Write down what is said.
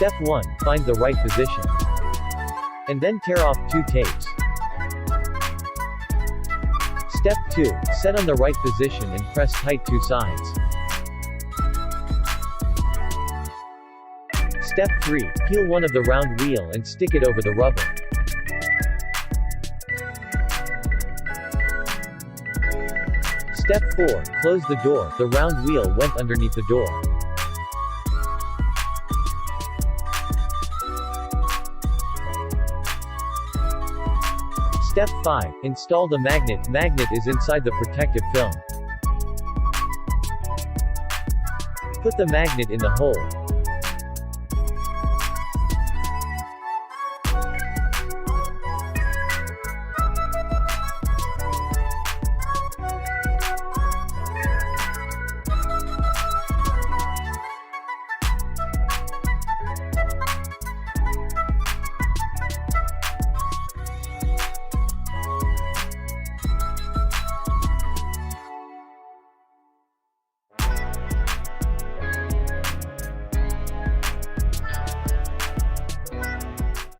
Step 1. Find the right position. And then tear off 2 tapes. Step 2. Set on the right position and press tight 2 sides. Step 3. Peel one of the round wheel and stick it over the rubber. Step 4. Close the door. The round wheel went underneath the door. Step 5. Install the magnet. Magnet is inside the protective film. Put the magnet in the hole.